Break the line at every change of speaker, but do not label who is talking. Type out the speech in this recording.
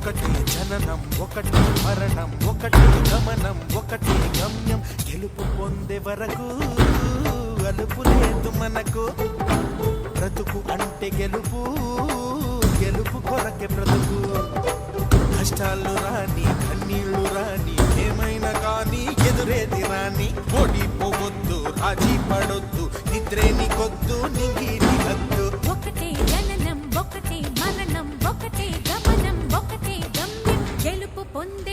ఒకటి జననం ఒకటి మరణం ఒకటి గమనం ఒకటి గమ్యం గెలుపు పొందే వరకు అలుపు లేదు మనకు బ్రతుకు అంటే గెలుపు గెలుపు కొరకే బ్రతుకు కష్టాలు రాని కన్నీళ్లు రాని ఏమైనా కానీ ఎదురేది రాని ఓడిపోవద్దు రాజీ పడొద్దు నిద్రేని కొద్దు నింగిని హద్దు
ఒకటే జననం ఒకటే మరణం ఒకటే గమనం ఒకటే గమ్యం గెలుపు పొందే